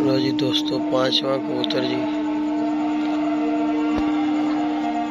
लो जी दोस्तों, 5वां कबूतर जी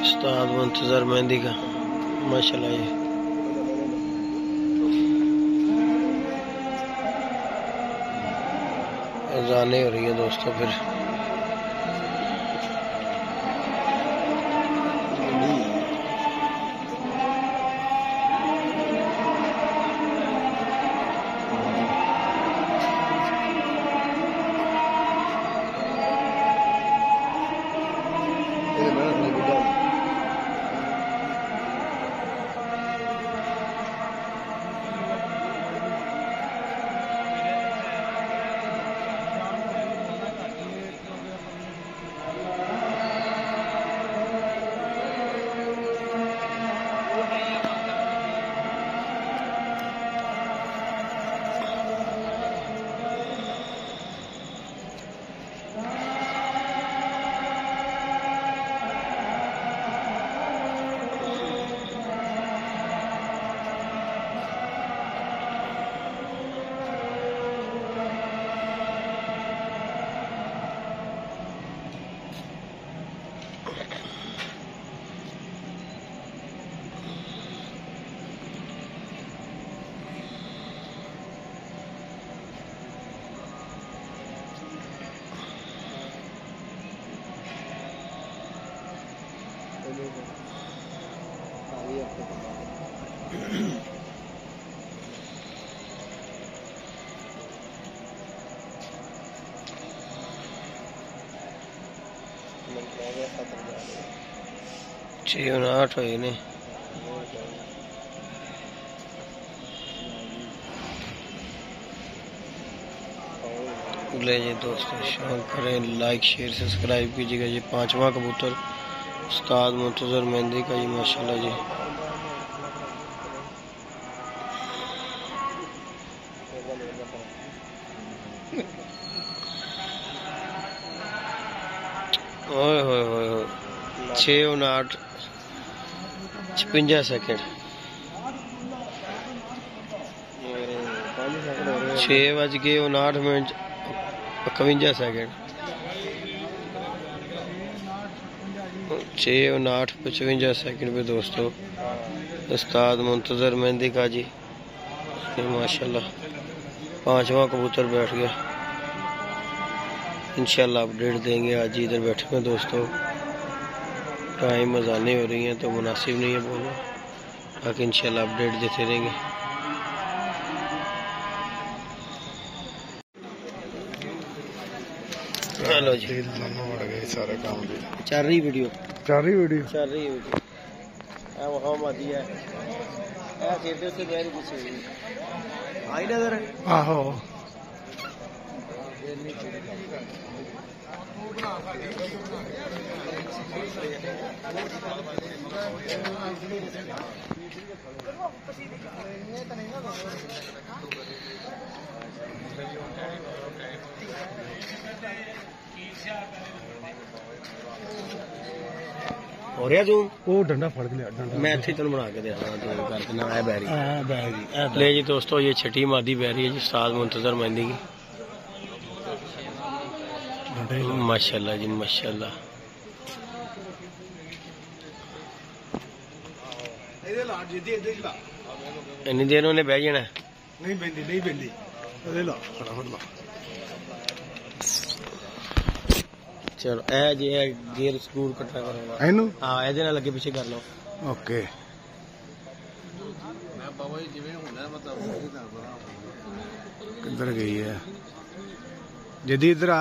उस्ताद मुंतजर मेहंदी का माशाल्लाह। ये अज़ानें हो रही है दोस्तों। फिर छः 8 हुए ने। ले जी दोस्तों, शौक करें, लाइक शेयर सब्सक्राइब कीजिएगा। ये 5वां कबूतर उस्ताद मुंतजर मेहंदी का जी माशाल्लाह जी। ओए होए होए होए 6:59 56 सेकंड 6:59 51 सेकंड 6:59 55 सेकंड पे दोस्तों उस्ताद मुंतजर मेहंदी का जी माशाल्लाह 5वां कबूतर बैठ गया। इंशाल्लाह अपडेट देंगे। आज ही इधर बैठे हैं दोस्तों, टाइम अज़ानें हो रही हैं तो मुनासिब नहीं है बोलना, बाकी इंशाल्लाह अपडेट देते रहेंगे। हेलो जी, सारे काम चल रही वीडियो चल रही वीडियो वहाँ मादी है आई नजर आहो हो रहा तू वो डंडा फड़ लिया डंडा मैं इतने तेन बना के देना कर देना है बैरी। बैरी ले जी दोस्तों, ये छठी मादी बैरी है जी उस्ताद मुंतजर मेहंदी की माशाल्लाह जी माशाल्लाह। इन्नी देर उन्हें बह जाना नहीं बेंदी नहीं बेंदी ला फटाफट ला। चलो ए जी गियर स्क्रू कट्ठा करो एनू हाँ ए अगे पीछे कर लो। ओके किधर गई है जदी इधर आ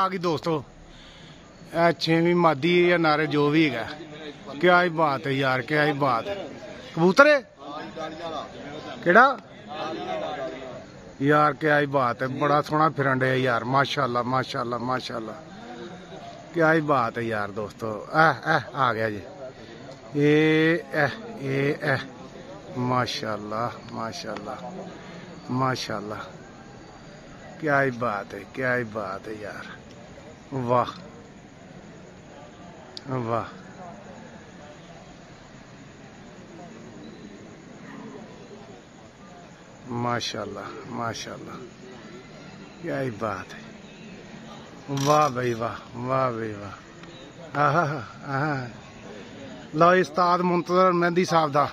गई दोस्तों। 6वीं मादी या नारे जो भी है, क्या ही बात है यार, क्या ही बात है। कबूतर है केड़ा यार, क्या ही बात है, बड़ा सोहना फिरन डे यार माशाल्लाह माशाल्लाह माशाल्लाह, क्या ही बात है यार दोस्तों। आ गया जी ये माशाल्लाह माशाल्लाह माशाल्लाह, क्या ही बात है, क्या ही बात है यार, वाह वाह माशाल्लाह माशाल्लाह। क्या ही बात है, वाह भाई वाह, वाह भाई वाह। आहा आहा लो उस्ताद मुंतजर मेहंदी साहब दा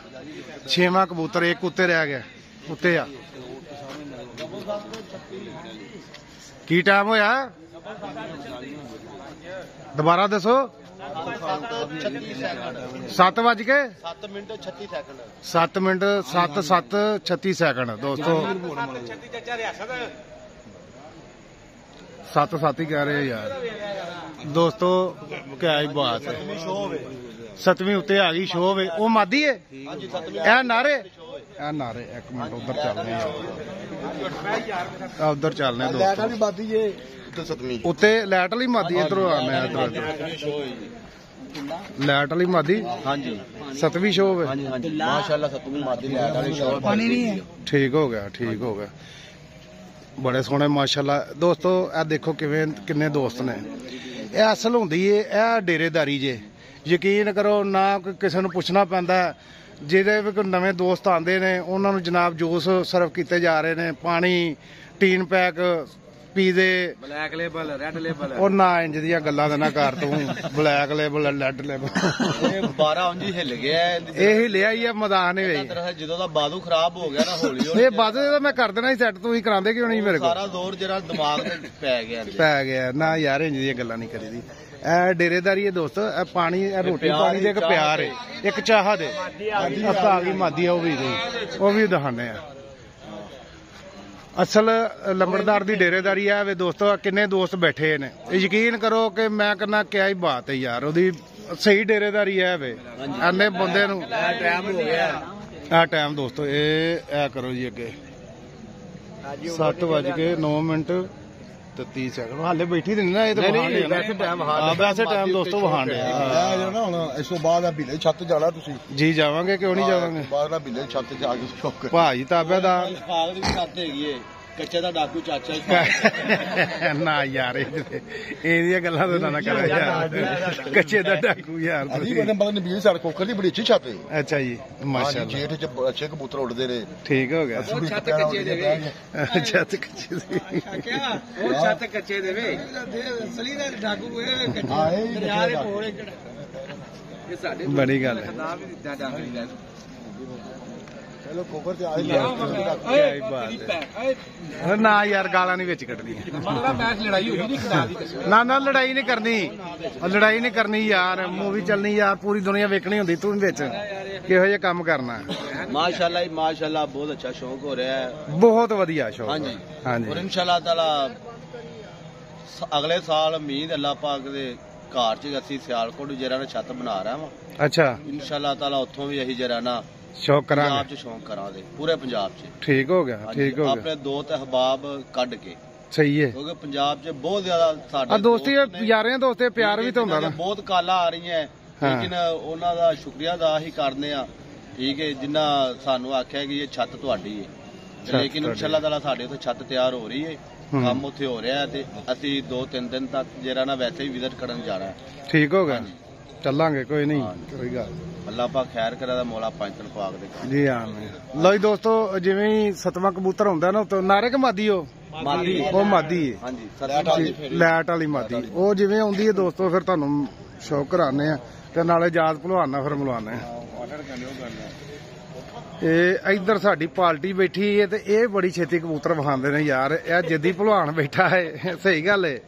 6वां कबूतर, एक उत्ते रह गया, उत्ते आ की टाइम होया दोबारा दसो। 7 बज के 7 मिनट 36 सैकंड दोस्तों, 7 ही कह रहे यार दोस्तों, क्या ही बात है। 7वीं उत्ते आ गई शो वे, वो मादी है ए नारे, ए नारे। एक मिनट उधर चलने, उधर चलने दोस्तों, उत्ते लैट वाली मादी, इधर आने, लैट वाली मादी। हाँ जी 7वीं शो है माशाल्लाह, 7वीं मादी लैट वाली शो, पानी नहीं है। ठीक हो गया, ठीक हो गया, बड़े सोहने माशाल्लाह दोस्तों। ए देखो किवें किन्ने दोस्त ने, ए असल हुंदी है ए डेरेदारी जे, यकीन करो ना किसी नूं पुछना पैंदा। जेह्ड़े भी कोई नवें दोस्त आंदे ने उन्हां नूं जनाब जूस सर्व कीते जा रहे ने, पानी, टीन पैक, पीजे, ब्लैक लेबल, रेड लेबल, और ना इंज दियां गल्लां दे ना कर तूं, ब्लैक लेबल, रेड लेबल। 12 ਉਂਝ ਹੀ ਹਿੱਲ ਗਿਆ, ਇਹ ਹਿੱਲਿਆ ਹੀ ਆ ਮੈਦਾਨ ਵਿੱਚ। ਜਦੋਂ ਦਾ ਬਾਦੂ ਖਰਾਬ ਹੋ ਗਿਆ ਨਾ, ਹੌਲੀ ਹੌਲੀ ਇਹ ਬਾਦੂ ਦਾ ਮੈਂ ਕਰ ਦੇਣਾ ਸੀ ਸੈੱਟ, ਤੁਸੀਂ ਕਰਾਉਂਦੇ ਕਿਉਂ ਨਹੀਂ ਮੇਰੇ ਕੋਲ? ਸਾਰਾ ਜ਼ੋਰ ਜਿਹੜਾ ਦਿਮਾਗ ਤੇ ਪੈ ਗਿਆ ਨਾ ਯਾਰ, ਇੰਜ ਦੀਆਂ ਗੱਲਾਂ ਨਹੀਂ ਕਰੀਦੀ। ਇਹ ਡੇਰੇਦਾਰੀ ਹੈ ਦੋਸਤੋ, ਇਹ ਪਾਣੀ, ਇਹ ਰੋਟੀ ਪਾਣੀ ਦੇ ਇੱਕ ਪਿਆਰ ਹੈ, ਇੱਕ ਚਾਹ ਦੇ। ਆ ਗਈ ਮਾਦੀ, ਉਹ ਵੀ ਦਿਖਾਣੇ ਆ। ਅਸਲ ਲੰਬੜਦਾਰ ਦੀ ਡੇਰੇਦਾਰੀ ਹੈ ਵੇ ਦੋਸਤੋ। ਕਿੰਨੇ ਦੋਸਤ ਬੈਠੇ ਨੇ, ਯਕੀਨ ਕਰੋ ਕਿ ਮੈਂ ਕਹਿੰਦਾ ਕਿਆ ਹੀ ਬਾਤ ਹੈ ਯਾਰ, ਉਹਦੀ ਸਹੀ ਡੇਰੇਦਾਰੀ ਹੈ ਵੇ। ਐਨੇ ਬੰਦੇ ਨੂੰ ਟਾਈਮ ਹੋ ਗਿਆ, ਇਹ ਟਾਈਮ ਦੋਸਤੋ, ਇਹ ਕਰੋ ਜੀ ਅੱਗੇ 7:09 ਤੇ 30 ਸੈਕਿੰਡ ਹਾਲੇ ਬੈਠੀ ਤੇ ਨਹੀਂ ਨਾ, ਇਹ ਤਾਂ ਵੈਸੇ ਟਾਈਮ ਦੋਸਤੋ ਵਹਾਣ ਡਿਆ ਨਾ। ਹੁਣ ਇਸ ਤੋਂ ਬਾਅਦ ਆ ਬਿੱਲੇ ਛੱਤ ਜਾਣਾ ਤੁਸੀਂ ਜੀ, ਜਾਵਾਂਗੇ ਕਿਉਂ ਨਹੀਂ ਜਾਵਾਂਗੇ। ਬਾਅਦ ਨਾਲ ਬਿੱਲੇ ਛੱਤ ਜਾ ਕੇ ਸ਼ੌਕ ਭਾਜੀ ਤਾਬੇਦਾਰ ਖਾਗ ਦੀ ਛੱਤ ਹੈਗੀ ਏ, ਕੱਚੇ ਦਾ ਡਾਕੂ ਚਾਚਾ ਨਾ ਯਾਰ, ਇਹਦੀਆਂ ਗੱਲਾਂ ਤੋਂ ਨਾ ਕਰੋ ਯਾਰ, ਕੱਚੇ ਦਾ ਡਾਕੂ ਯਾਰ। ਅਸੀਂ ਬੰਦੇ ਬੰਦੇ ਨਬੀਲ ਸੜਕ ਕੋਕਰ ਦੀ ਬੜੀ ਅੱਛੀ ਛੱਤ ਹੈ। ਅੱਛਾ ਜੀ ਮਾਸ਼ਾਅੱਲਾ, ਜੇਠ ਚ ਅੱਛੇ ਕਬੂਤਰ ਉੱਡਦੇ ਨੇ। ਠੀਕ ਹੋ ਗਿਆ, ਛੱਤ ਕੱਚੇ ਦੇਵੇ, ਛੱਤ ਕੱਚੇ ਦੇ, ਉਹ ਛੱਤ ਕੱਚੇ ਦੇਵੇ, ਅਸਲੀ ਦਾ ਡਾਕੂ ਦਰਿਆ ਦੇ ਕੋਲ ਇਹ ਸਾਡੇ ਬੜੀ ਗੱਲ ਹੈ। ਚਲੋ ਕੋਕਰ ਤੇ ਆਏ ਨਾ ਯਾਰ, ਗਾਲਾਂ ਨਹੀਂ ਵਿੱਚ ਕੱਢਣੀਆਂ। ਨਾ ਨਾ ਲੜਾਈ ਨਹੀਂ ਕਰਨੀ, ਲੜਾਈ ਨਹੀਂ ਕਰਨੀ ਯਾਰ, ਮੂਵੀ ਚੱਲਣੀ ਯਾਰ, ਪੂਰੀ ਦੁਨੀਆ ਵੇਖਣੀ ਹੁੰਦੀ, ਤੂੰ ਵਿੱਚ ਕਿਹੋ ਜਿਹਾ ਕੰਮ ਕਰਨਾ। ਮਾਸ਼ਾਅੱਲਾ ਜੀ ਮਾਸ਼ਾਅੱਲਾ, ਬਹੁਤ ਅੱਛਾ ਸ਼ੌਕ ਹੋ ਰਿਹਾ ਹੈ, ਬਹੁਤ ਵਧੀਆ ਸ਼ੌਕ। ਹਾਂਜੀ ਹਾਂਜੀ, ਔਰ ਇਨਸ਼ਾਅੱਲਾ ਤਾਲਾ ਅਗਲੇ ਸਾਲ ਉਮੀਦ ਅੱਲਾਹ ਪਾਕ ਦੇ ਘਰ ਚ ਅਸੀਂ ਸਿਆਲਕੋਟ ਜਰਾ ਨਾ ਛੱਤ ਬਣਾ ਰਹਾ ਵਾਂ। ਅੱਛਾ, ਇਨਸ਼ਾਅੱਲਾ ਤਾਲਾ ਉੱਥੋਂ ਵੀ ਅਸੀਂ ਜਰਾ ਨਾ ਸ਼ੌਕ ਕਰਾਂਗੇ, ਪੰਜਾਬ ਚ ਸ਼ੌਕ ਕਰਾਂਗੇ, ਪੂਰੇ ਪੰਜਾਬ ਚ। ਠੀਕ ਹੋ ਗਿਆ, ਠੀਕ ਹੋ ਗਿਆ। ਆਪਣੇ ਦੋਸਤ ਅਹਿਬਾਬ ਕੱਢ ਕੇ, ਸਹੀ ਹੈ, ਕਿਉਂਕਿ ਪੰਜਾਬ ਚ ਬਹੁਤ ਜ਼ਿਆਦਾ ਸਾਡੇ ਦੋਸਤੀ ਯਾਰਿਆਂ ਦੋਸਤੇ ਪਿਆਰ ਵੀ ਤਾਂ ਹੁੰਦਾ ਨਾ। ਬਹੁਤ ਕਾਲਾਂ ਆ ਰਹੀਆਂ, ਲੇਕਿਨ ਉਹਨਾਂ ਦਾ ਸ਼ੁਕਰੀਆ ਅਦਾ ਹੀ ਕਰਦੇ ਆ, ਠੀਕ ਹੈ, ਜਿੰਨਾ ਸਾਨੂੰ ਆਖਿਆ ਕਿ ਇਹ ਛੱਤ ਤੁਹਾਡੀ ਹੈ। ਲੇਕਿਨ ਇਨਸ਼ਾਅੱਲਾ ਤਾਲਾ ਸਾਡੇ ਉੱਥੇ ਛੱਤ ਤਿਆਰ ਹੋ ਰਹੀ ਹੈ, ਕੰਮ ਉੱਥੇ ਹੋ ਰਿਹਾ, ਤੇ ਅਸੀਂ 2-3 ਦਿਨ ਤੱਕ ਜਿਹੜਾ ਨਾ ਵੈਸੇ ਹੀ ਵਿਜ਼ਿਟ ਕਰਨ ਜਾਣਾ ਹੈ। ਠੀਕ ਹੋ ਗਿਆ, ਚੱਲਾਂਗੇ, ਕੋਈ ਨਹੀਂ, ਕੋਈ ਗੱਲ। ਅੱਲਾਹ ਪਾਕ ਖੈਰ ਕਰੇ ਦਾ ਮੌਲਾ ਪੰਜ ਤਨ ਪਾਕ ਦੇ ਜੀ ਆਮੀਨ। ਲਓ ਜੀ ਦੋਸਤੋ, ਜਿਵੇਂ ਹੀ 7ਵਾਂ ਕਬੂਤਰ ਹੁੰਦਾ ਨਾ, ਉਤੋਂ ਨਾਰੇ ਕਿ ਮਾਦੀ, ਉਹ ਮਾਦੀ, ਉਹ ਮਾਦੀ ਹੈ। ਹਾਂਜੀ, ਲੈਟ ਵਾਲੀ ਮਾਦੀ, ਉਹ ਜਿਵੇਂ ਆਉਂਦੀ ਹੈ ਦੋਸਤੋ, ਫਿਰ ਤੁਹਾਨੂੰ ਸ਼ੌਕ ਕਰਾਣੇ ਆ, ਤੇ ਨਾਲੇ ਯਾਦ ਭਲਵਾਨਾ ਫਿਰ ਮਿਲਵਾਨੇ ਆ। ਇਹ ਇੱਧਰ ਸਾਡੀ ਪਾਰਟੀ ਬੈਠੀ ਹੈ, ਤੇ ਇਹ ਬੜੀ ਛੇਤੀ ਕਬੂਤਰ ਵਿਖਾਉਂਦੇ ਨੇ ਯਾਰ। ਇਹ ਜਿੱਦੀ ਭਲਵਾਨ ਬੈਠਾ ਹੈ, ਸਹੀ ਗੱਲ ਹੈ।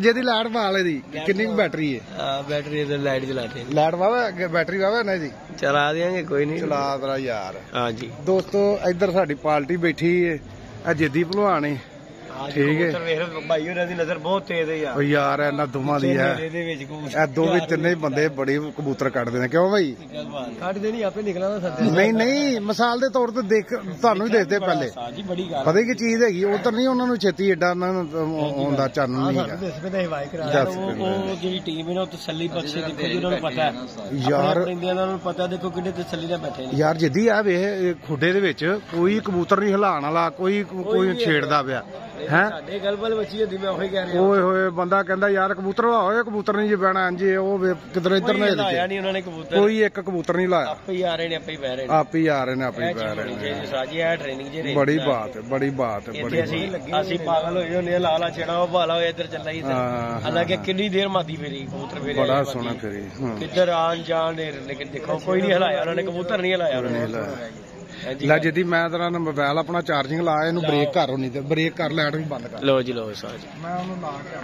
ਜਿਹਦੀ ਲਾਈਟ ਵਾਲੇ ਦੀ ਕਿੰਨੀ ਕੁ ਬੈਟਰੀ ਹੈ? बैटरी लाइट चलाते हैं, ਲਾਈਟ ਵਾਵਾ, ਬੈਟਰੀ ਵਾਵਾ ਨਾ ਜੀ? चला देंगे कोई नहीं, ਚਲਾ ਦਰਾ ਯਾਰ। हाँ जी ਦੋਸਤੋ ਇੱਧਰ ਸਾਡੀ ਪਾਰਟੀ ਬੈਠੀ ਹੈ, ਇਹ ਜਿੱਦੀ ਭਲਵਾਨ ਹੈ, ਠੀਕ ਹੈ भाई होरां दी नजर बहुत तेज है यार। ਉਹ ਯਾਰ ਇਹਨਾਂ ਦੋਵਾਂ ਦੀ ਹੈ, ਇਹਦੇ ਵਿੱਚ ਕਬੂਤਰ ਇਹ ਦੋ ਵੀ ਤਿੰਨੇ ਬੰਦੇ ਬੜੇ ਕਬੂਤਰ ਕੱਢਦੇ ਨੇ, ਕਿਉਂ ਭਾਈ? ਕੱਢਦੇ ਨਹੀਂ, ਆਪੇ ਨਿਕਲਣਾ ਸੱਦੇ। ਨਹੀਂ ਨਹੀਂ, ਮਿਸਾਲ ਦੇ ਤੌਰ ਤੇ ਦੇਖ, ਤੁਹਾਨੂੰ ਵੀ ਦੇਖਦੇ ਪਹਿਲੇ, ਜੀ ਬੜੀ ਗੱਲ ਪਤਾ ਕੀ ਚੀਜ਼ ਹੈਗੀ, ਉਧਰ ਨਹੀਂ ਉਹਨਾਂ ਨੂੰ ਛੇਤੀ ਏਡਾ ਆਉਂਦਾ ਚਾਨਣ ਨਹੀਂ ਹੈਗਾ। ਉਹ ਜਿਹੜੀ ਟੀਮ ਹੈ ਨਾ, ਉਹ ਤਸੱਲੀ ਬਖਸ਼ੇ, ਦੇਖੋ ਜੀ ਉਹਨਾਂ ਨੂੰ ਪਤਾ ਹੈ ਯਾਰ, ਉਹਨਾਂ ਨੂੰ ਪਤਾ, ਦੇਖੋ ਕਿੰਨੇ ਤਸੱਲੀ ਨਾਲ ਬੈਠੇ ਨੇ ਯਾਰ। ਜਿੱਦੀ ਆ ਵੇ ਖੁੱਡੇ ਦੇ ਵਿੱਚ ਕੋਈ ਕਬੂਤਰ ਨਹੀਂ ਹਿਲਾਉਣ ਵਾਲਾ, ਕੋਈ ਛੇੜਦਾ ਪਿਆ, ਹੈ ਸਾਡੇ ਗਲਬਲ ਬੱਚੀ ਹੁੰਦੀ, ਮੈਂ ਉਹੀ ਕਹਿ ਰਿਹਾ। ਓਏ ਹੋਏ ਬੰਦਾ ਕਹਿੰਦਾ ਯਾਰ ਕਬੂਤਰ ਹੋਏ, ਕਬੂਤਰ ਨਹੀਂ ਜੇ ਬਹਿਣਾ ਇੰਜ ਉਹ ਕਿਧਰ ਇੱਧਰ ਨੇ ਲਾਇਆ ਨਹੀਂ ਉਹਨਾਂ ਨੇ ਕਬੂਤਰ, ਕੋਈ ਇੱਕ ਕਬੂਤਰ ਨਹੀਂ ਲਾਇਆ, ਆਪੇ ਹੀ ਆ ਰਹੇ ਨੇ, ਆਪੇ ਹੀ ਬਹਿ ਰਹੇ ਨੇ, ਆਪ ਹੀ ਆ ਰਹੇ ਨੇ, ਆਪੇ ਹੀ ਬਹਿ ਰਹੇ ਨੇ। ਸਾਜੀ ਇਹ ਟ੍ਰੇਨਿੰਗ ਜੇ ਬੜੀ ਬਾਤ ਹੈ, ਬੜੀ ਬਾਤ ਹੈ, ਬੜੀ ਅਸੀਂ ਪਾਗਲ ਹੋਏ ਹੁੰਦੇ ਆ, ਲਾਲਾ ਛੇੜਾ ਉਹ ਭਾਲਾ ਹੋਇਆ ਇੱਧਰ ਚੱਲਾ ਹੀ, ਹਾਲਾਂਕਿ ਕਿੰਨੀ ਦੇਰ ਮਾਦੀ ਫੇਰੀ ਕਬੂਤਰ ਫੇਰੇ, ਬੜਾ ਸੋਹਣਾ ਫੇਰੀ। ਕਿੱਧਰ ਆਣ ਜਾਣ ਨੇ, ਲੇਕਿਨ ਦੇਖੋ ਕੋਈ ਨਹੀਂ ਹਿਲਾਇਆ ਉਹਨਾਂ ਨੇ, ਕਬੂਤਰ ਨਹੀਂ ਹਿਲਾਇਆ ਉਹਨਾਂ ਨੇ। ਲੈ ਜਿੱਦੀ ਮੈਂ ਤੇਰਾ ਮੋਬਾਈਲ ਆਪਣਾ ਚਾਰਜਿੰਗ ਲਾ, ਇਹਨੂੰ ਬ੍ਰੇਕ ਕਰ, ਨਹੀਂ ਤੇ ਬ੍ਰੇਕ ਕਰ, ਲਾਈਟ ਵੀ ਬੰਦ ਕਰ। ਲਓ ਜੀ ਲਓ ਸਾਜ ਮੈਂ ਉਹਨੂੰ ਲਾ ਕੇ